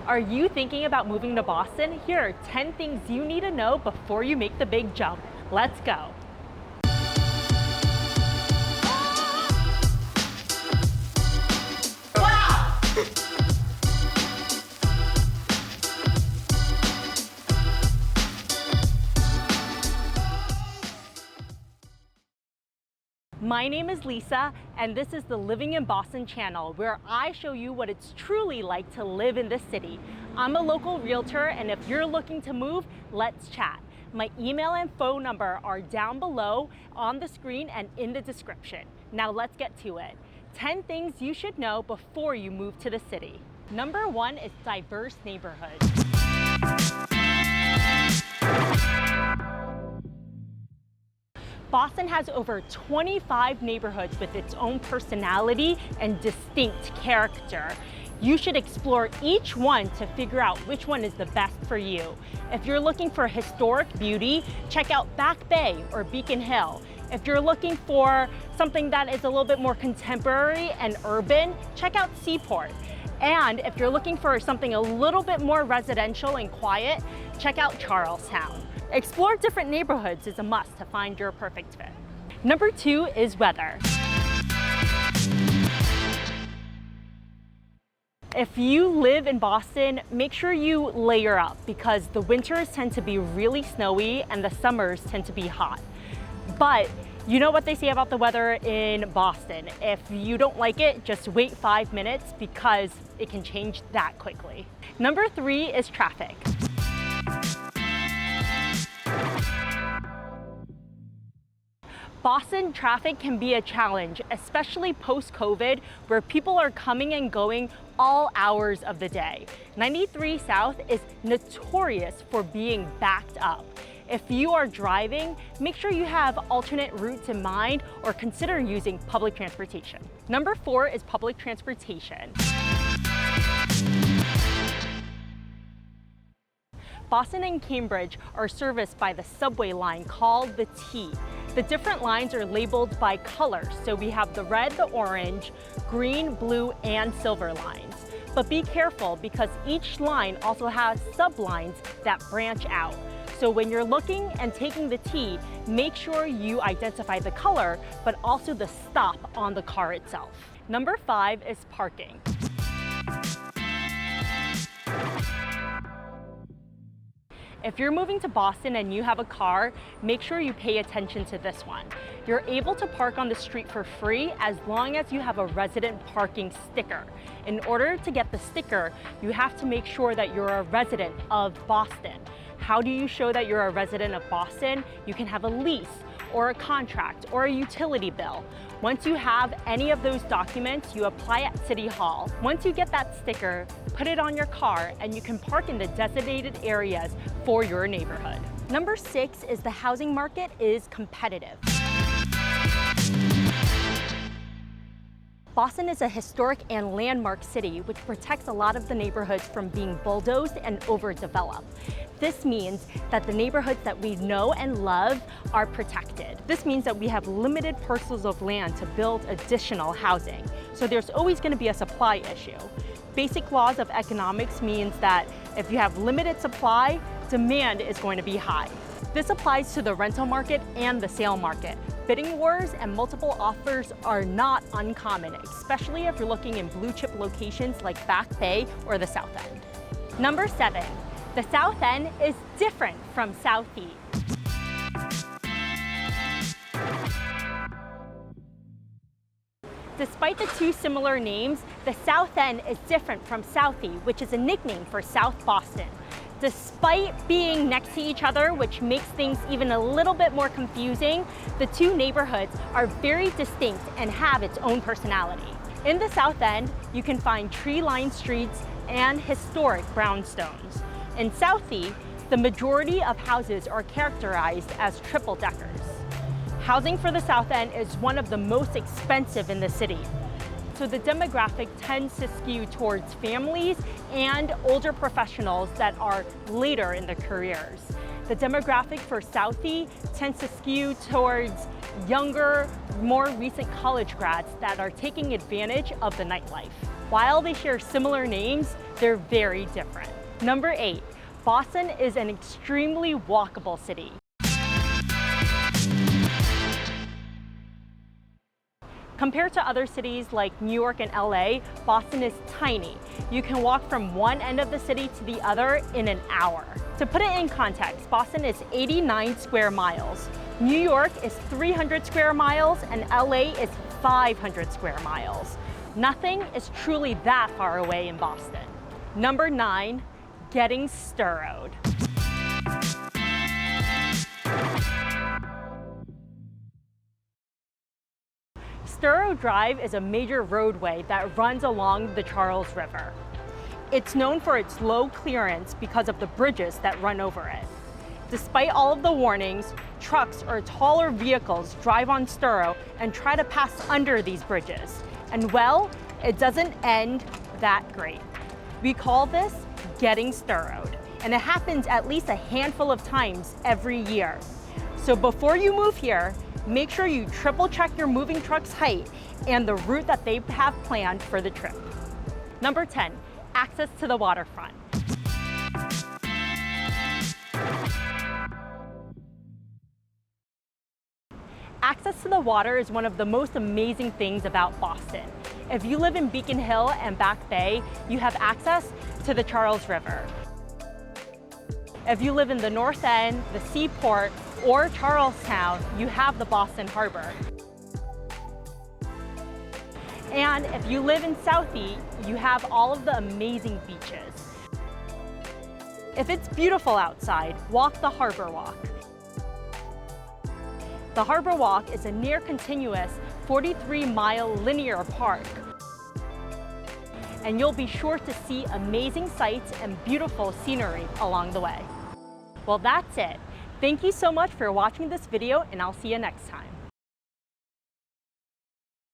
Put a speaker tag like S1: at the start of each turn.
S1: Are you thinking about moving to Boston? Here are 10 things you need to know before you make the big jump. Let's go. My name is Lisa, and this is the Living in Boston channel, where I show you what it's truly like to live in this city. I'm a local realtor, and if you're looking to move, let's chat. My email and phone number are down below on the screen and in the description. Now let's get to it. 10 things you should know before you move to the city. Number 1 is diverse neighborhoods. Boston has over 25 neighborhoods with its own personality and distinct character. You should explore each one to figure out which one is the best for you. If you're looking for historic beauty, check out Back Bay or Beacon Hill. If you're looking for something that is a little bit more contemporary and urban, check out Seaport. And if you're looking for something a little bit more residential and quiet, check out Charlestown. Explore different neighborhoods is a must to find your perfect fit. Number 2 is weather. If you live in Boston, make sure you layer up because the winters tend to be really snowy and the summers tend to be hot. But you know what they say about the weather in Boston. If you don't like it, just wait 5 minutes because it can change that quickly. Number 3 is traffic. Boston traffic can be a challenge, especially post-COVID, where people are coming and going all hours of the day. 93 South is notorious for being backed up. If you are driving, make sure you have alternate routes in mind or consider using public transportation. Number 4 is public transportation. Boston and Cambridge are serviced by the subway line called the T. The different lines are labeled by color, so we have the red, the orange, green, blue, and silver lines. But be careful because each line also has sublines that branch out. So when you're looking and taking the T, make sure you identify the color, but also the stop on the car itself. Number 5 is parking. If you're moving to Boston and you have a car, make sure you pay attention to this one. You're able to park on the street for free as long as you have a resident parking sticker. In order to get the sticker, you have to make sure that you're a resident of Boston. How do you show that you're a resident of Boston? You can have a lease or a contract or a utility bill. Once you have any of those documents, you apply at City Hall. Once you get that sticker, put it on your car and you can park in the designated areas for your neighborhood. Number 6 is the housing market is competitive. Boston is a historic and landmark city which protects a lot of the neighborhoods from being bulldozed and overdeveloped. This means that the neighborhoods that we know and love are protected. This means that we have limited parcels of land to build additional housing. So there's always going to be a supply issue. Basic laws of economics means that if you have limited supply, demand is going to be high. This applies to the rental market and the sale market. Bidding wars and multiple offers are not uncommon, especially if you're looking in blue chip locations like Back Bay or the South End. Number 7, the South End is different from Southie. Despite the two similar names, the South End is different from Southie, which is a nickname for South Boston. Despite being next to each other, which makes things even a little bit more confusing, the two neighborhoods are very distinct and have its own personality. In the South End, you can find tree-lined streets and historic brownstones. In Southie, the majority of houses are characterized as triple-deckers. Housing for the South End is one of the most expensive in the city. So the demographic tends to skew towards families and older professionals that are later in their careers. The demographic for Southie tends to skew towards younger, more recent college grads that are taking advantage of the nightlife. While they share similar names, they're very different. Number 8, Boston is an extremely walkable city. Compared to other cities like New York and LA, Boston is tiny. You can walk from one end of the city to the other in an hour. To put it in context, Boston is 89 square miles. New York is 300 square miles and LA is 500 square miles. Nothing is truly that far away in Boston. Number 9, getting storrowed. Storrowed Drive is a major roadway that runs along the Charles River. It's known for its low clearance because of the bridges that run over it. Despite all of the warnings, trucks or taller vehicles drive on Storrow and try to pass under these bridges. And well, it doesn't end that great. We call this getting storrowed, and it happens at least a handful of times every year. So before you move here, make sure you triple check your moving truck's height and the route that they have planned for the trip. Number 10, access to the waterfront. Access to the water is one of the most amazing things about Boston. If you live in Beacon Hill and Back Bay, you have access to the Charles River. If you live in the North End, the Seaport, or Charlestown, you have the Boston Harbor. And if you live in Southie, you have all of the amazing beaches. If it's beautiful outside, walk the Harbor Walk. The Harbor Walk is a near continuous 43-mile linear park. And you'll be sure to see amazing sights and beautiful scenery along the way. Well, that's it. Thank you so much for watching this video, and I'll see you next time.